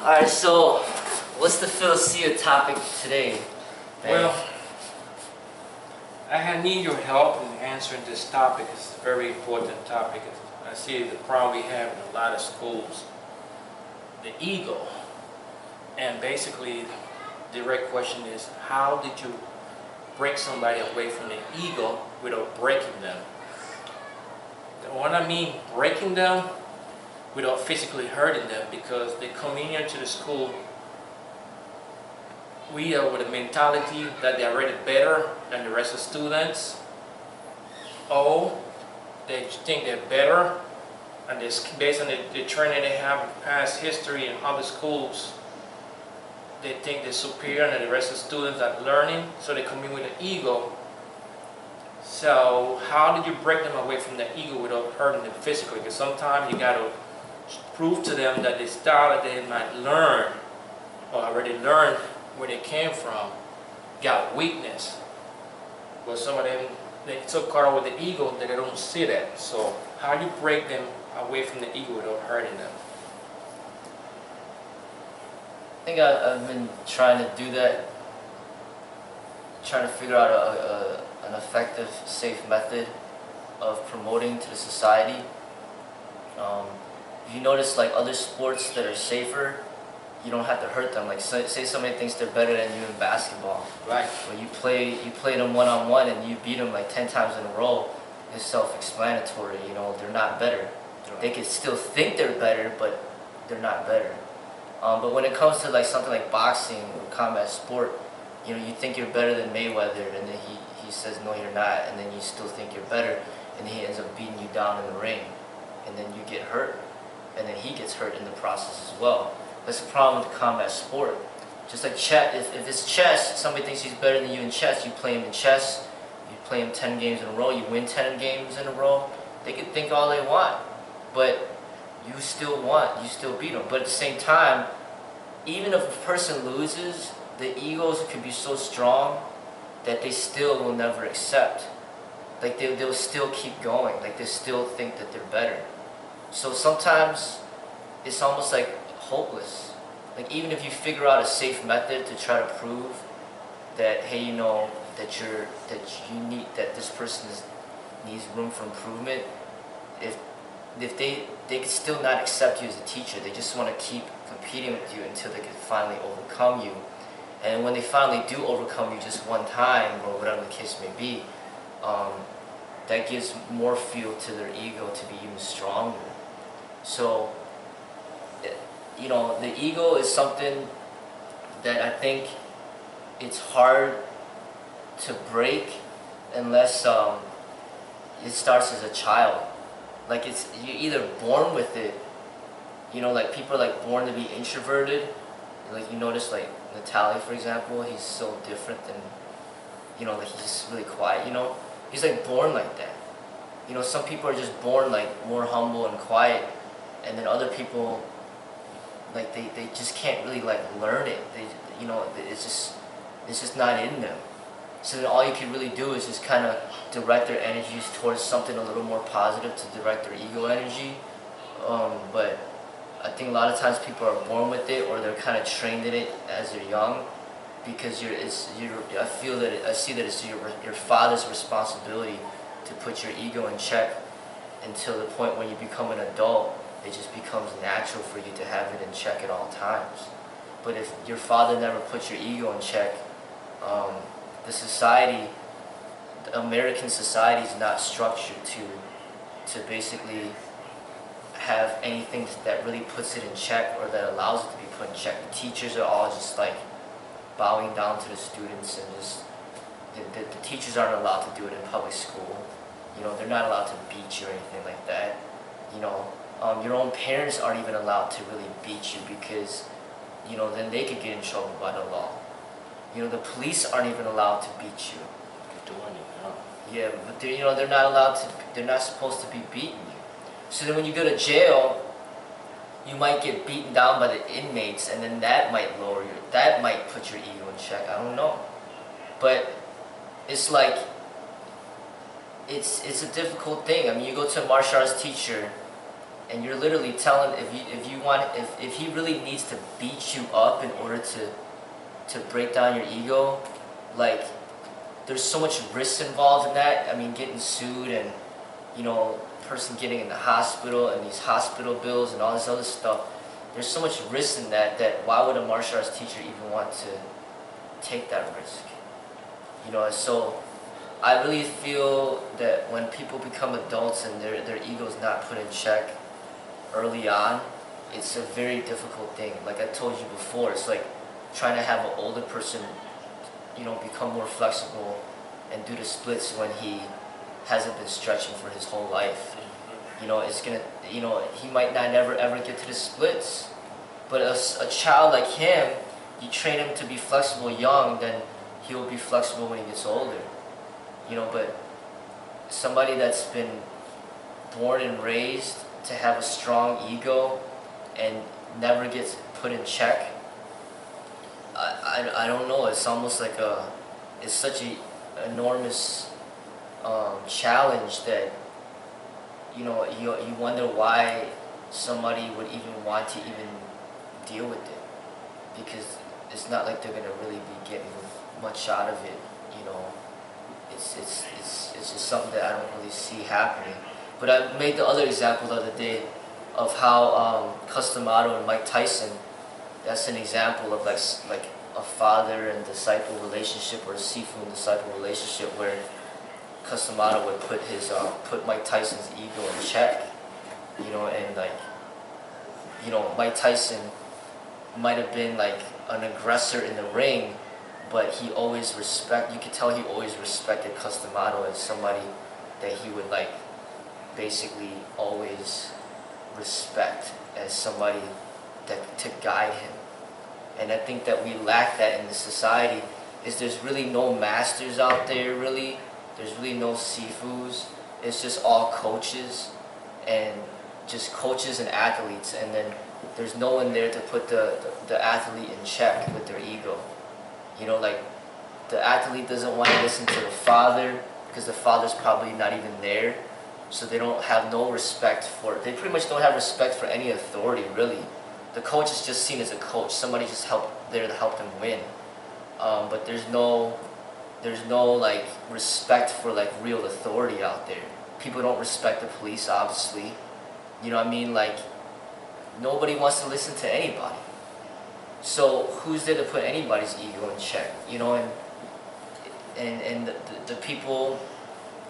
Alright, so what's the Philosia topic today? Well, I need your help in answering this topic. It's a very important topic. I see the problem we have in a lot of schools, the ego. And basically, the direct question is, how did you break somebody away from the ego without breaking them? What I mean breaking them, without physically hurting them, because they come in here to the school, we are with a mentality that they're already better than the rest of the students, or they think they're better, and based on the training they have in past history in other schools, they think they're superior than the rest of the students at learning, so they come in with an ego. So how did you break them away from the ego without hurting them physically? Because sometimes you got to prove to them that the style that they might learn or already learned where they came from got weakness. But some of them, they so caught up with the ego that they don't see that. So how do you break them away from the ego without hurting them? I think I've been trying to do that, trying to figure out an effective, safe method of promoting to the society. If you notice, like other sports that are safer, you don't have to hurt them. Like say somebody thinks they're better than you in basketball. Right. When you play them one-on-one and you beat them like 10 times in a row, it's self-explanatory. You know, they're not better. Right. They can still think they're better, but they're not better. But when it comes to like something like boxing or combat sport, you know, you think you're better than Mayweather, and then he says no, you're not, and then you still think you're better, and he ends up beating you down in the ring, and then you get hurt, and then he gets hurt in the process as well. That's the problem with the combat sport. Just like chess, if it's chess, somebody thinks he's better than you in chess, you play him in chess, you play him 10 games in a row, you win 10 games in a row, they can think all they want, but you still beat them. But at the same time, even if a person loses, the egos can be so strong that they still will never accept. Like they'll still keep going, like they still think that they're better. So sometimes it's almost like hopeless. Like even if you figure out a safe method to try to prove that, hey, you know, that this person needs room for improvement, if they can still not accept you as a teacher, they just want to keep competing with you until they can finally overcome you. And when they finally do overcome you just one time, or whatever the case may be, that gives more fuel to their ego to be even stronger. So, you know, the ego is something that I think it's hard to break unless it starts as a child. Like you're either born with it, you know, like people are like born to be introverted. Like you notice like Natalie, for example, he's so different than, you know, like he's just really quiet, you know. He's like born like that. You know, some people are just born like more humble and quiet, and then other people, like they just can't really like learn it. They, you know, it's just not in them. So then all you can really do is just kind of direct their energies towards something a little more positive to direct their ego energy. But I think a lot of times people are born with it, or they're kind of trained in it as they're young, because I see that it's your father's responsibility to put your ego in check until the point when you become an adult. It just becomes natural for you to have it in check at all times. But if your father never put your ego in check, the American society is not structured to basically have anything that really puts it in check or that allows it to be put in check. The teachers are all just like bowing down to the students, and just the teachers aren't allowed to do it in public school. You know, they're not allowed to beat you or anything like that. You know, your own parents aren't even allowed to really beat you, because, you know, then they could get in trouble by the law. You know, the police aren't even allowed to beat you. Yeah, but they're not allowed to. They're not supposed to be beating you. So then when you go to jail, you might get beaten down by the inmates, and then that might put your ego in check. I don't know, but it's like it's a difficult thing. I mean, you go to a martial arts teacher, and you're literally telling if he really needs to beat you up in order to break down your ego, like there's so much risk involved in that. I mean, getting sued and person getting in the hospital and these hospital bills and all this other stuff. There's so much risk in that why would a martial arts teacher even want to take that risk? So I really feel that when people become adults and their ego is not put in check early on, it's a very difficult thing. Like I told you before, it's like trying to have an older person, become more flexible and do the splits when he hasn't been stretching for his whole life. It's gonna, he might not never ever get to the splits. But a child like him, you train him to be flexible young, then he'll be flexible when he gets older. But somebody that's been born and raised to have a strong ego and never gets put in check, I don't know. It's almost like it's such an enormous challenge that you wonder why somebody would even want to even deal with it, because it's not like they're gonna really be getting much out of it. It's just something that I don't really see happening. But I made the other example the other day of how Customato and Mike Tyson. That's an example of like a father and disciple relationship, or a Sifu and disciple relationship, where Customato would put Mike Tyson's ego in check, and Mike Tyson might have been like an aggressor in the ring, but he always you could tell he always respected Customato as somebody that he would like basically always respect as somebody to guide him. And I think that we lack that in the society. There's really no masters out there, really. There's really no Sifus. It's just all coaches, and just coaches and athletes, and then there's no one there to put the athlete in check with their ego. Like the athlete doesn't want to listen to the father because the father's probably not even there, so they don't have no respect they pretty much don't have respect for any authority, really. The coach is just seen as a coach, somebody just there to help them win. But there's no like respect for like real authority out there. People don't respect the police, obviously. Like nobody wants to listen to anybody. So who's there to put anybody's ego in check? And the people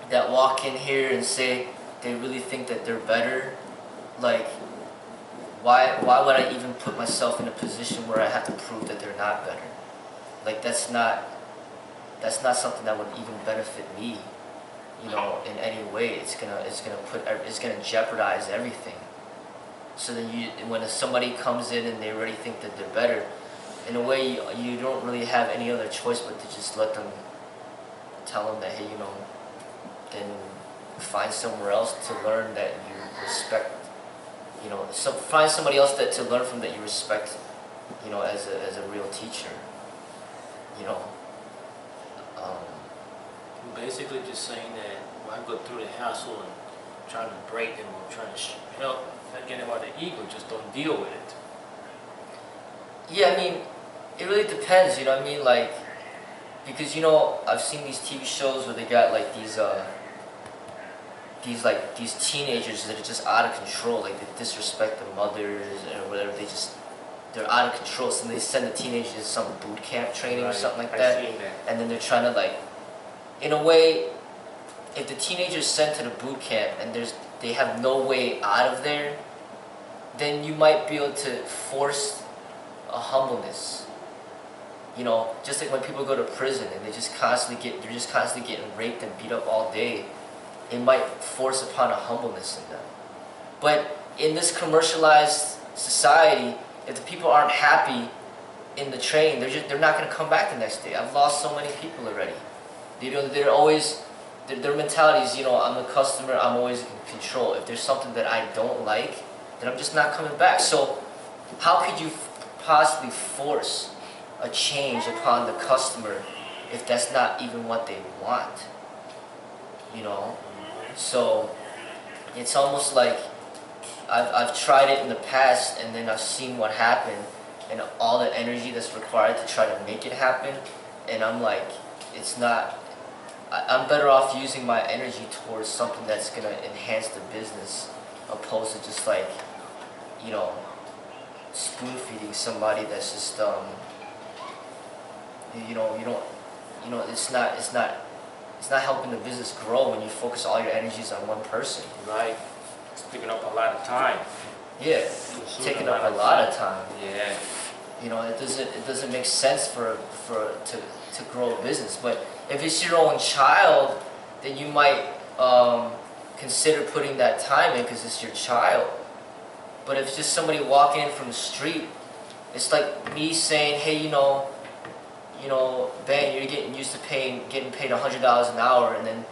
that walk in here and say they really think that they're better, like why would I even put myself in a position where I have to prove that they're not better? Like that's not something that would even benefit me, in any way. It's gonna jeopardize everything. So then when somebody comes in and they already think that they're better, in a way you don't really have any other choice but to just tell them that, hey, then find somewhere else to learn that you respect. Find somebody else to learn from that you respect, as a real teacher. Basically just saying that when I go through the hassle and trying to break them or trying to help get them out of their ego, just don't deal with it. Yeah, I mean, it really depends, like, because, I've seen these TV shows where they got like these teenagers that are just out of control, like they disrespect their mothers or whatever, they're out of control, so they send the teenagers to some boot camp training or something like that, and then they're trying to like, in a way, if the teenager's sent to the boot camp and they have no way out of there, then you might be able to force a humbleness. Just like when people go to prison and they're just constantly getting raped and beat up all day, it might force upon a humbleness in them. But in this commercialized society, if the people aren't happy in the train, they're not going to come back the next day. I've lost so many people already. They're always, their mentality is, I'm the customer, I'm always in control. If there's something that I don't like, then I'm just not coming back. So how could you possibly force a change upon the customer if that's not even what they want? So it's almost like, I've tried it in the past, and then I've seen what happened, and all the energy that's required to try to make it happen, and I'm like, it's not. I'm better off using my energy towards something that's gonna enhance the business, opposed to just like, you know, spoon feeding somebody that's just you know, it's not helping the business grow when you focus all your energies on one person. Right. It's picking up a lot of time. Yeah, it's taking up a lot of time. Yeah. You know, it doesn't make sense to grow a business. But if it's your own child, then you might consider putting that time in because it's your child. But if it's just somebody walking in from the street, it's like me saying, hey, you know, Ben, you're getting used to getting paid $100 an hour, and then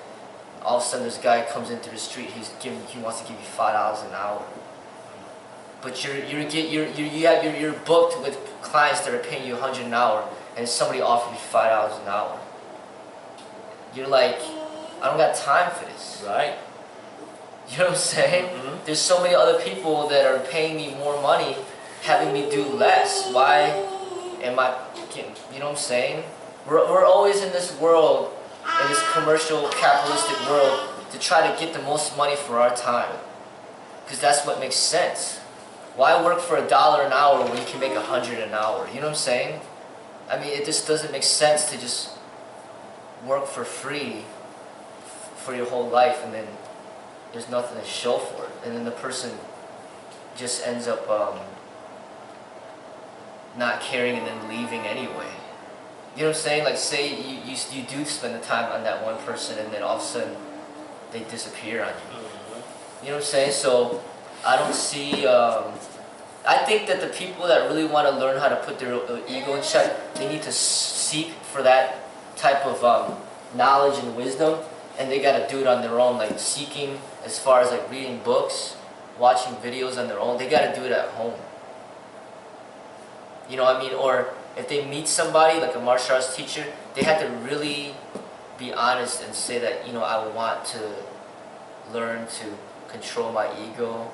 all of a sudden this guy comes into the street, he wants to give you $5 an hour. But you're booked with clients that are paying you $100 an hour, and somebody offered you $5 an hour. You're like, I don't got time for this. Right. You know what I'm saying? Mm-hmm. There's so many other people that are paying me more money, having me do less. Why am I, you know what I'm saying? We're always in this world, in this commercial, capitalistic world, to try to get the most money for our time. Because that's what makes sense. Why work for $1 an hour when you can make $100 an hour? You know what I'm saying? I mean, it just doesn't make sense to just work for free for your whole life and then there's nothing to show for it. And then the person just ends up not caring and then leaving anyway. You know what I'm saying? Like, say you do spend the time on that one person and then all of a sudden they disappear on you. Mm-hmm. You know what I'm saying? So I don't see, I think that the people that really want to learn how to put their ego in check, they need to seek for that type of knowledge and wisdom, and they got to do it on their own, like seeking as far as like reading books, watching videos on their own. They got to do it at home. You know what I mean? Or if they meet somebody, like a martial arts teacher, they have to really be honest and say that, you know, I want to learn to control my ego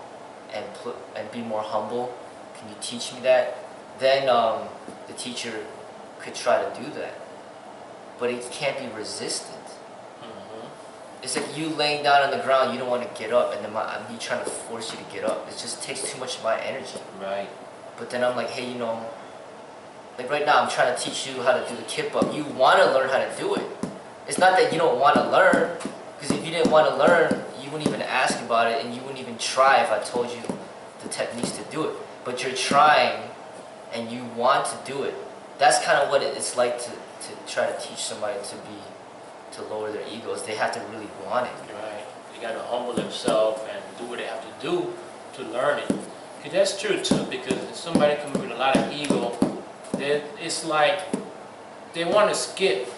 and be more humble. Can you teach me that? Then the teacher could try to do that. But it can't be resistant. Mm-hmm. It's like you laying down on the ground, you don't want to get up, and then me trying to force you to get up. It just takes too much of my energy. Right. But then I'm like, hey, you know, like right now I'm trying to teach you how to do the kip up. You want to learn how to do it. It's not that you don't want to learn, because if you didn't want to learn, you wouldn't even ask about it, and you wouldn't even try if I told you the techniques to do it. But you're trying, and you want to do it. That's kind of what it's like to try to teach somebody to lower their egos. They have to really want it. Right. They got to humble themselves and do what they have to do to learn it. Because that's true too, because if somebody comes with a lot of ego, it's like they want to skip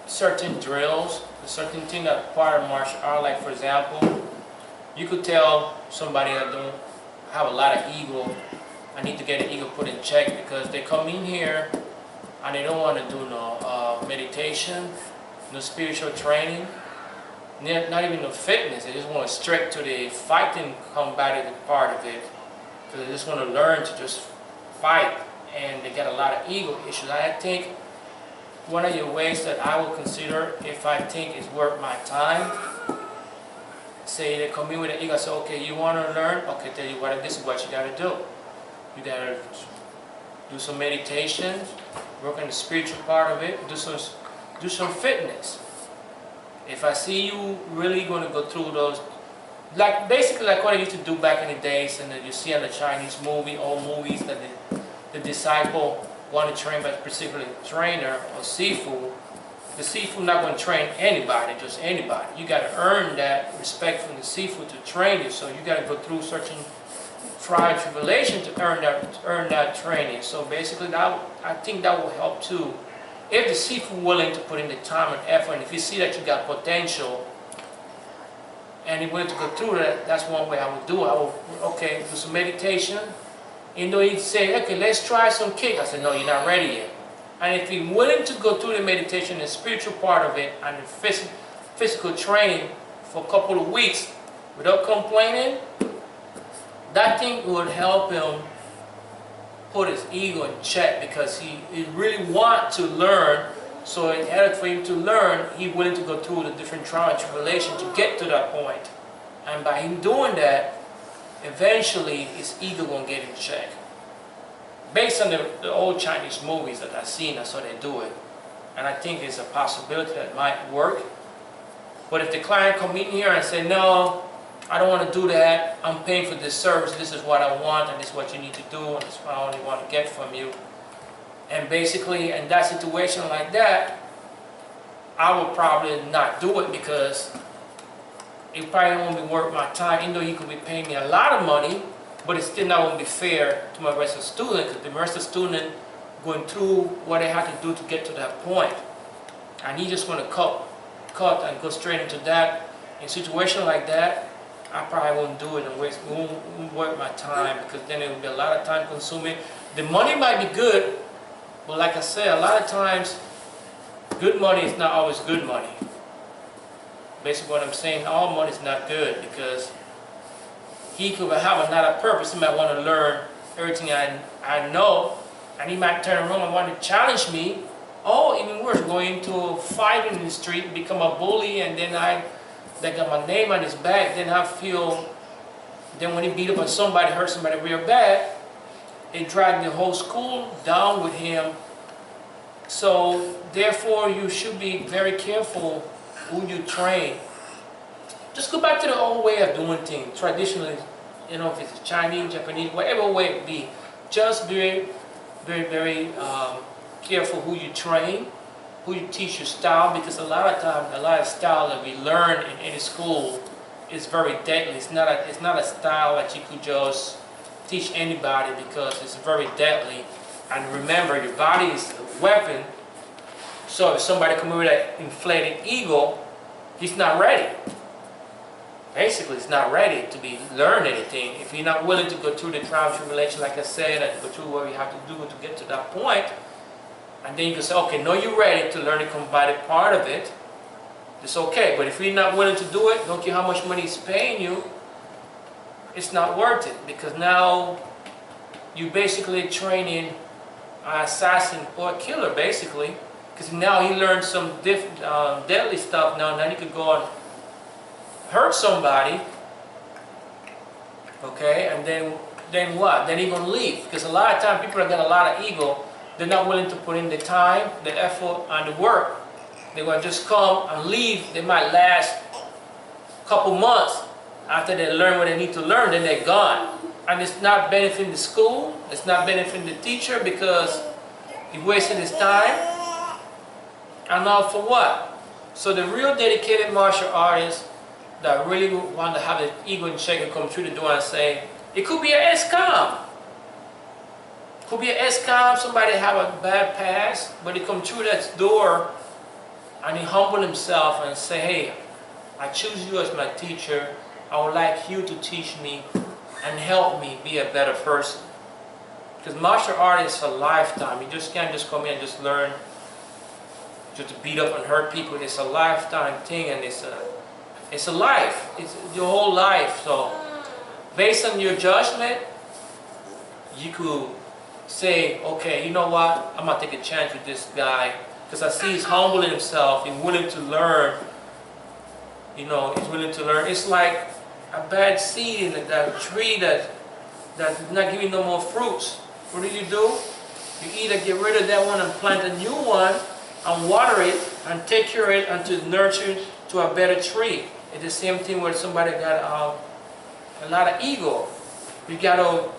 certain drills, certain things that part of martial art. Like for example, you could tell somebody that don't have a lot of ego, I need to get the ego put in check, because they come in here and they don't want to do no meditation, no spiritual training, not even no fitness. They just want to straight to the fighting combative part of it. So they just want to learn to just fight, and they get a lot of ego issues. I think one of your ways that I will consider, if I think it's worth my time, say they come in with an ego, say, okay, you want to learn? Okay, tell you what, this is what you got to do. You got to do some meditation, work on the spiritual part of it, do some fitness. If I see you really going to go through those, like basically like what I used to do back in the days, and that you see on the Chinese movie, old movies, that the disciple want to train by a particular trainer or Sifu. The Sifu not going to train anybody, just anybody. You got to earn that respect from the Sifu to train you. So you got to go through certain trial tribulation to earn that training. So basically, I think that will help too. If the Sifu willing to put in the time and effort, and if you see that you got potential, and you're willing to go through that, that's one way I would do it. I would, okay, do some meditation. And though he'd say, okay, let's try some kick. I said, no, you're not ready yet. And if you're willing to go through the meditation, the spiritual part of it, and the physical training for a couple of weeks without complaining, that thing would help him put his ego in check, because he really wants to learn. So in order for him to learn, he's willing to go through the different trial and tribulation to get to that point. And by him doing that, eventually his ego won't get in check. Based on the old Chinese movies that I've seen, that's how they do it. And I think it's a possibility that might work. But if the client come in here and say, no, I don't want to do that, I'm paying for this service, this is what I want, and this is what you need to do, and this is what I only want to get from you. And basically, in that situation like that, I would probably not do it, because it probably won't be worth my time, even though he could be paying me a lot of money, but it's still not going to be fair to my rest of the student, because the rest of the student going through what they have to do to get to that point. And he just want to cut and go straight into that. In a situation like that, I probably won't do it and won't worth my time, because then it will be a lot of time consuming. The money might be good, but like I said, a lot of times, good money is not always good money. Basically what I'm saying, all money is not good, because he could have another purpose. He might want to learn everything I know, and he might turn around and want to challenge me. Oh, even worse, going into a fight in the street, become a bully, and then they got my name on his back. Then I feel, then when he beat up on somebody, hurt somebody real bad, it dragged the whole school down with him. So therefore, you should be very careful who you train. Just go back to the old way of doing things. Traditionally, you know, if it's Chinese, Japanese, whatever way it be, just be very careful who you train, who you teach your style, because a lot of times, a lot of style that we learn in any school is very deadly. It's not a style that you could just teach anybody, because it's very deadly. And remember, your body is a weapon. So if somebody comes with that inflated ego, he's not ready. Basically, he's not ready to learn anything. If you're not willing to go through the trial and tribulation, like I said, and go through what you have to do to get to that point, and then you can say, okay, no, you're ready to learn the combative part of it, it's okay. But if you're not willing to do it, don't care how much money he's paying you, it's not worth it, because now you're basically training an assassin or a killer, basically, because now he learned some deadly stuff. Now he could go and hurt somebody, okay, and then what? Then he's going to leave, because a lot of times people that got a lot of ego, they're not willing to put in the time, the effort, and the work. They're going to just come and leave. They might last a couple months. After they learn what they need to learn, then they're gone. And it's not benefiting the school, it's not benefiting the teacher, because he's wasting his time. And all for what? So the real dedicated martial artists that really want to have the ego in check and come through the door and say, it could be an S-com. Could be an S-com, somebody have a bad past, but he come through that door and he humble himself and say, hey, I choose you as my teacher. I would like you to teach me and help me be a better person. Because martial art is a lifetime. You just can't just come in and just learn just to beat up and hurt people. It's a lifetime thing, and it's a life. It's your whole life. So based on your judgment, you could say, okay, you know what, I'm going to take a chance with this guy, because I see he's humbling himself, he's willing to learn. You know, he's willing to learn. It's like a bad seed in that tree that's not giving no more fruits. What do? You either get rid of that one and plant a new one and water it and take care of it until nurture to a better tree. It's the same thing where somebody got a lot of ego. You got to,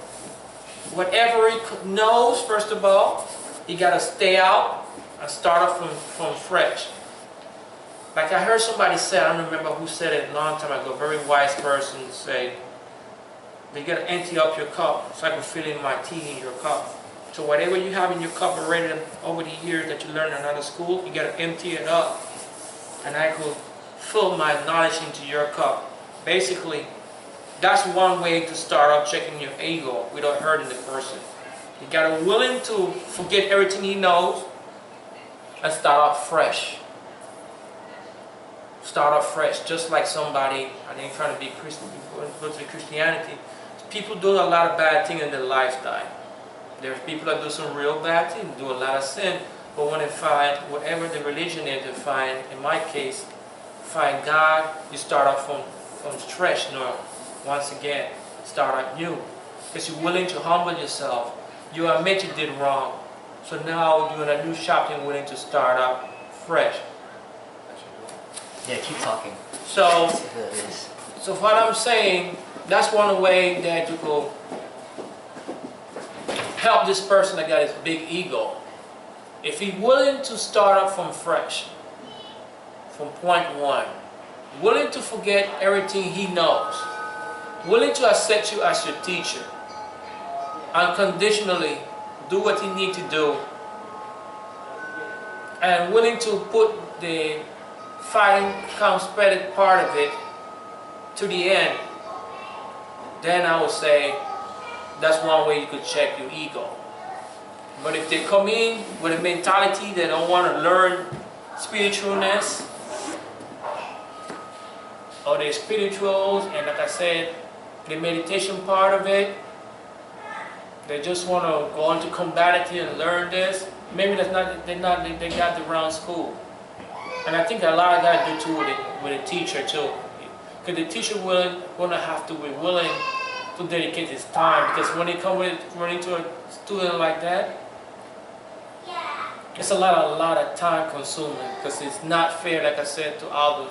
whatever he knows, first of all, you got to stay out and start off from fresh. Like I heard somebody say, I don't remember who said it a long time ago, a very wise person say, you got to empty up your cup so I can fill in my tea in your cup. So whatever you have in your cup already over the years that you learned in another school, you got to empty it up. And I could fill my knowledge into your cup. Basically, that's one way to start off checking your ego without hurting the person. You got to willing to forget everything he knows and start off fresh. Start off fresh, just like somebody, I ain't trying to be Christian, go to Christianity. people do a lot of bad things in their lifetime. There's people that do some real bad things, do a lot of sin, but when they find whatever the religion is, they find, in my case, find God, you start off from fresh, once again, start out new. Because you're willing to humble yourself. You admit you did wrong. So now you're in a new chapter and willing to start out fresh. Yeah, keep talking. So, Let's see who that is. so what I'm saying, that's one way that you go help this person that got his big ego. If he's willing to start up from fresh, from point one, willing to forget everything he knows, willing to accept you as your teacher, unconditionally do what he needs to do, and willing to put the fighting competitive part of it to the end, then I would say that's one way you could check your ego. But if they come in with a mentality they don't want to learn spiritualness, or the spirituals, and like I said, the meditation part of it, they just want to go into combative and learn this, maybe they got the wrong school. And I think a lot of that do too with a teacher too. Because the teacher gonna have to be willing to dedicate his time, because when they come running to a student like that, it's a lot of time consuming, because it's not fair, like I said, to other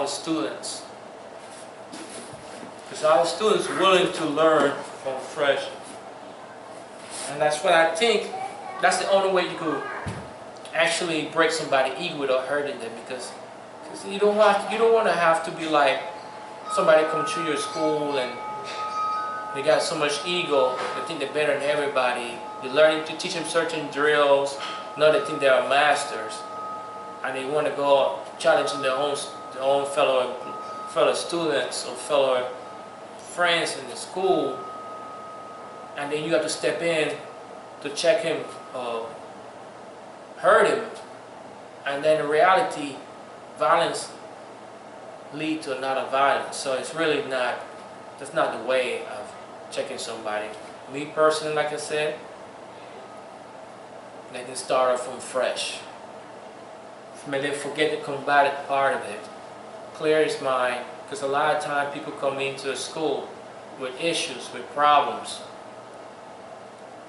students. Because our students are willing to learn from fresh. And that's what I think, that's the only way you could actually break somebody's ego without hurting them, because you don't want to have to be like somebody come to your school and they got so much ego, they think they're better than everybody. You're learning to teach them certain drills, now they think they are masters, and they want to go challenging their own fellow students or fellow friends in the school, and then you have to step in to check him, hurt him, and then in reality, violence lead to another violence. So it's really not, that's not the way of checking somebody. Me personally, like I said, they can start off from fresh. Maybe forget the combative part of it. Clear his mind, because a lot of times people come into a school with issues, with problems,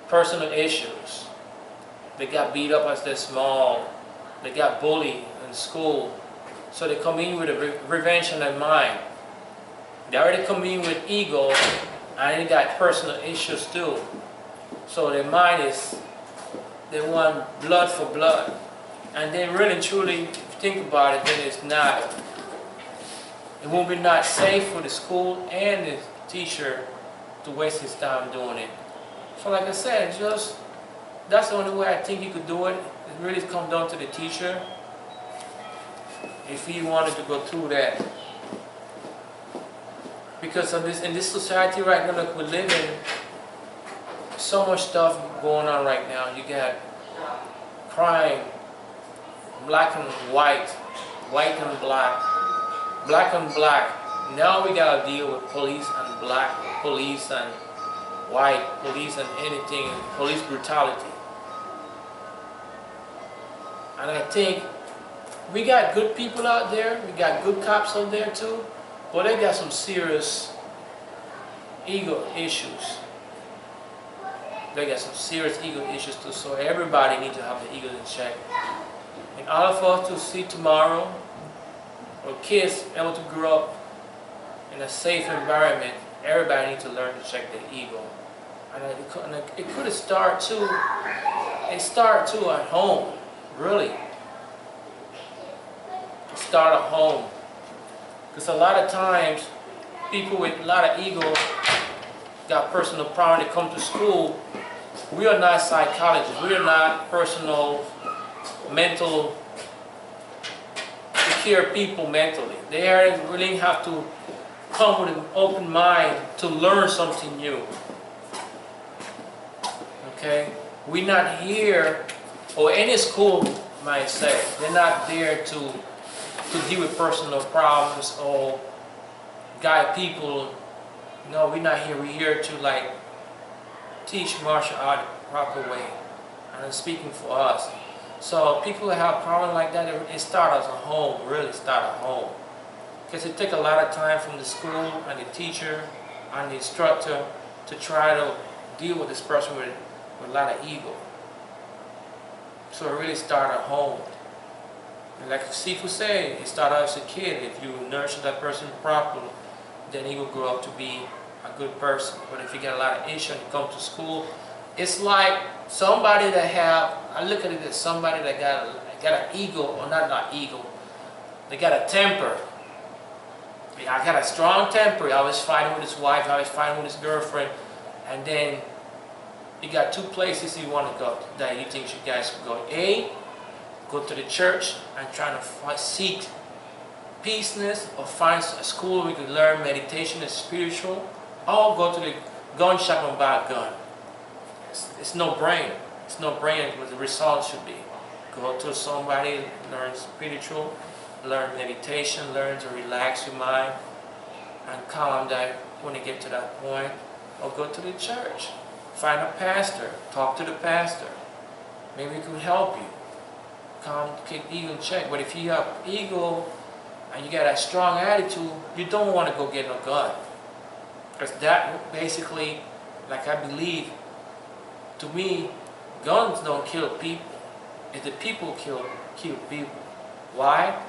personal issues. They got beat up as they're small. They got bullied in school. So they come in with a revenge in their mind. They already come in with ego, and they got personal issues too. So their mind is, they want blood for blood. And they really truly, if you think about it, then it's not, it won't be not safe for the school and the teacher to waste his time doing it. So like I said, just, that's the only way I think you could do it. It really comes down to the teacher, if he wanted to go through that. Because of this, in this society right now that we live in, so much stuff going on right now. You got crime, black and white, white and black, black and black. Now we got to deal with police and black, police and white, police and anything, police brutality. And I think we got good people out there, we got good cops out there too, but they got some serious ego issues. They got some serious ego issues too, so everybody needs to have the ego in check. In order for us to see tomorrow, or kids able to grow up in a safe environment, everybody needs to learn to check their ego. And it could start too, at home, really. Start at home. Because a lot of times, people with a lot of ego got personal problems. They come to school. We are not psychologists. We are not personal, mental, secure people mentally. They really have to come with an open mind to learn something new. Okay? We're not here, or any school might say, they're not there to deal with personal problems or guide people No, we're not here. We're here to like teach martial art the proper way. And I'm speaking for us. So people that have problems like that, it starts at home, really start at home. Because it takes a lot of time from the school and the teacher and the instructor to try to deal with this person with a lot of ego. So it really starts at home. And like Sifu said, it started as a kid. If you nurture that person properly, then he will grow up to be a good person. But if you get a lot of issues and you come to school, it's like somebody that I look at it as somebody that got an ego, or not ego, they got a temper. I got a strong temper. I was fighting with his wife, I was fighting with his girlfriend, and then you got two places you want to go that you think you guys should go. A, go to the church and try to seek peaceness, or find a school where you can learn meditation and spiritual, or go to the gun shop and buy a gun. It's no brain. It's no brain what the result should be. Go to somebody, learn spiritual, learn meditation, learn to relax your mind and calm down when you get to that point. Or go to the church. Find a pastor. Talk to the pastor. Maybe he can help you. Keep ego in check. But if you have ego and you got that strong attitude, you don't want to go get no gun. Because that basically, like I believe, to me, guns don't kill people. It's the people kill people. Why?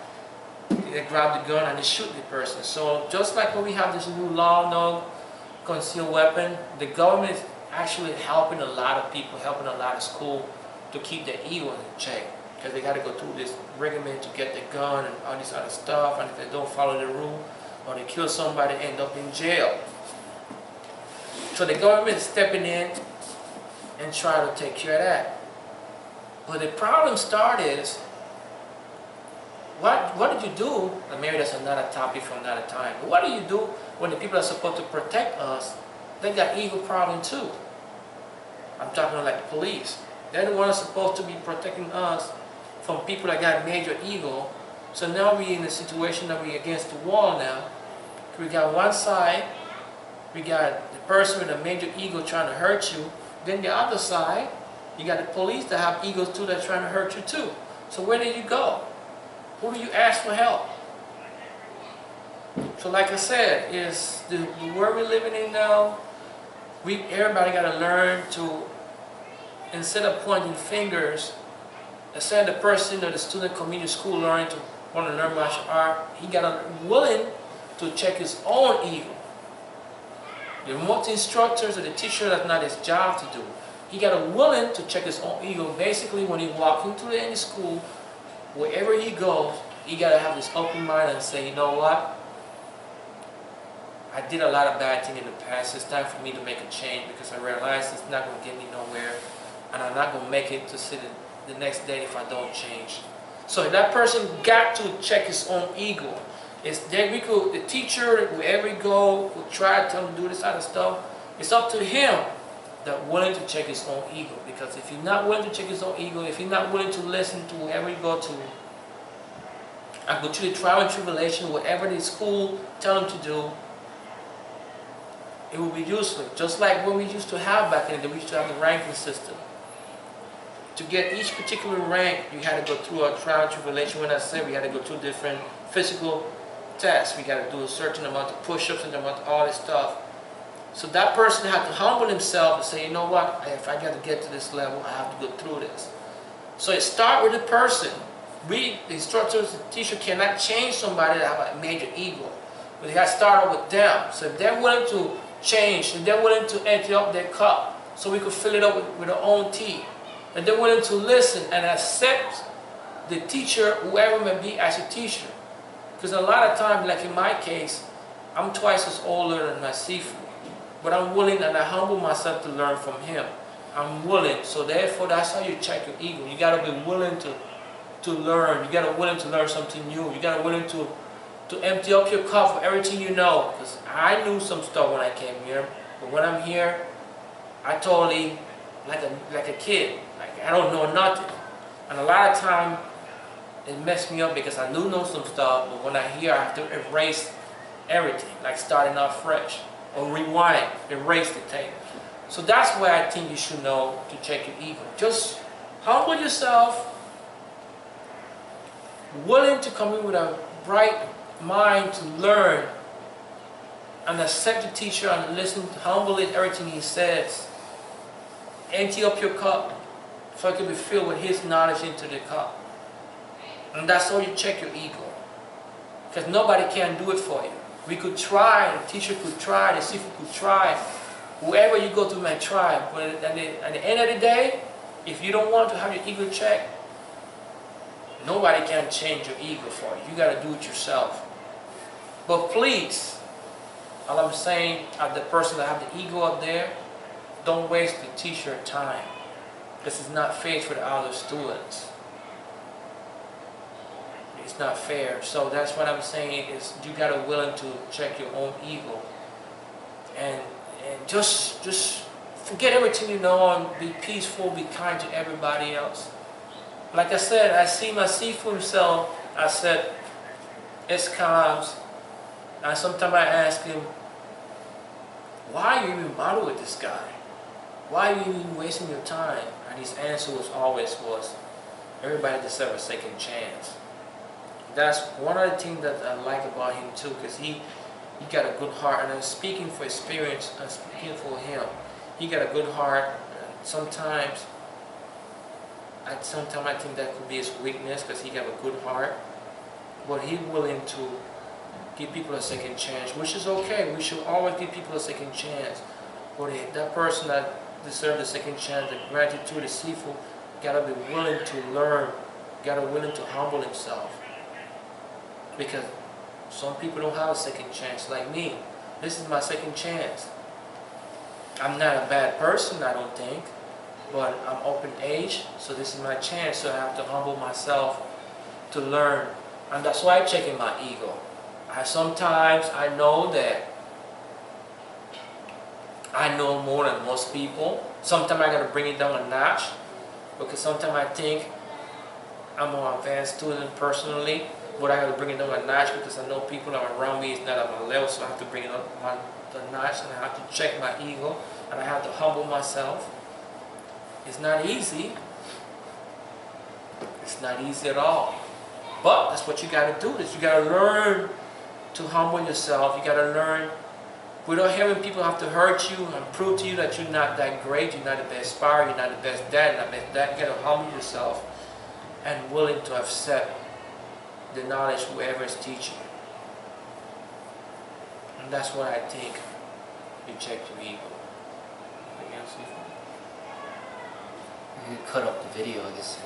They grab the gun and they shoot the person. So just like when we have this new law, no concealed weapon, the government is actually helping a lot of people, helping a lot of schools to keep their ego in check. Because they got to go through this rigmarole to get the gun and all this other stuff, and if they don't follow the rule or they kill somebody, end up in jail. So the government is stepping in and trying to take care of that. But the problem started is, what did you do? And maybe that's another topic for another time. But what do you do when the people that are supposed to protect us, they got ego problem too? I'm talking like the police. They're the ones supposed to be protecting us from people that got major ego. So now we're in a situation that we're against the wall now. We got one side, we got the person with a major ego trying to hurt you. Then the other side, you got the police that have egos too that are trying to hurt you too. So where do you go? Who do you ask for help? So like I said, is the world we're living in now, everybody got to learn to, instead of pointing fingers, instead of the person or the student coming to school want to learn martial art, he got to be willing to check his own ego. The most instructors or the teacher, that's not his job to do. He got to be willing to check his own ego. Basically, when he walks into any school, wherever he goes, he got to have this open mind and say, you know what? I did a lot of bad things in the past. It's time for me to make a change, because I realize it's not going to get me nowhere, and I'm not going to make it to see the next day if I don't change. So that person got to check his own ego. The teacher, wherever he go, will try to tell him to do this other stuff. It's up to him that willing to check his own ego. Because if he's not willing to check his own ego, if he's not willing to listen to wherever he go to, and go through the trial and tribulation, whatever the school tell him to do, it will be useless. Just like what we used to have back then, we used to have the ranking system. To get each particular rank, you had to go through a trial and tribulation. When I said we had to go through different physical tests, we got to do a certain amount of push-ups and amount of all this stuff. So that person had to humble himself and say, you know what, if I got to get to this level, I have to go through this. So it starts with the person. We, the instructors, the teacher, cannot change somebody that have a major ego. But they got to start with them. So if they're willing to change, and they're willing to empty up their cup so we could fill it up with our own tea, and they're willing to listen and accept the teacher, whoever may be, as a teacher. Because a lot of times, like in my case, I'm twice as older than my Sifu, but I'm willing and I humble myself to learn from him. I'm willing, so therefore that's how you check your ego. You got to be willing to learn. You got to be willing to learn something new. You got to be willing to empty up your cup for everything you know. Because I knew some stuff when I came here, but when I'm here, I totally like a kid. Like I don't know nothing, and a lot of time it messed me up because I know some stuff, but when I hear, I have to erase everything, like starting off fresh. or rewind, erase the tape. So that's where I think you should know to check your ego. Just humble yourself, willing to come in with a bright mind to learn, and accept the teacher and listen humbly to everything he says. Empty up your cup so it can be filled with his knowledge into the cup. And that's how you check your ego. Because nobody can do it for you. We could try, the teacher could try, the Sifu could try, whoever you go to might try. But at the end of the day, if you don't want to have your ego checked, nobody can change your ego for you. You got to do it yourself. But please, all I'm saying, as the person that have the ego up there, don't waste the teacher time. This is not fair for the other students. It's not fair. So that's what I'm saying is you got to willing to check your own ego. And just forget everything you know and be peaceful, be kind to everybody else. Like I said, I see my Sifu himself, I said, it's calm. And sometimes I ask him, why are you even bothered with this guy? Why are you even wasting your time? And his answer was, everybody deserves a second chance. That's one of the things that I like about him too, because he got a good heart, and I'm speaking for experience, I'm speaking for him. He got a good heart, and sometimes I think that could be his weakness, because he got a good heart, but he's willing to give people a second chance, which is okay. We should always give people a second chance. But that person that deserves a second chance, the gratitude, the Sifu, gotta be willing to learn, gotta be willing to humble himself. Because some people don't have a second chance, like me. This is my second chance. I'm not a bad person, I don't think, but I'm open age, so this is my chance, so I have to humble myself to learn. And that's why I'm checking my ego. Sometimes I know that I know more than most people. Sometimes I gotta bring it down a notch, because sometimes I think I'm an advanced student personally, but I have to bring it down a notch because I know people that are around me is not at my level, so I have to bring it up the notch, and I have to check my ego, and I have to humble myself. It's not easy. It's not easy at all. But that's what you got to do. Is you got to learn to humble yourself. You got to learn without having people have to hurt you and prove to you that you're not that great, you're not the best sparrer, you're not the best dad, you're not the best dad. You got to humble yourself and willing to accept the knowledge whoever is teaching. And that's what I think you check your ego. Anything else? You can cut up the video, I guess.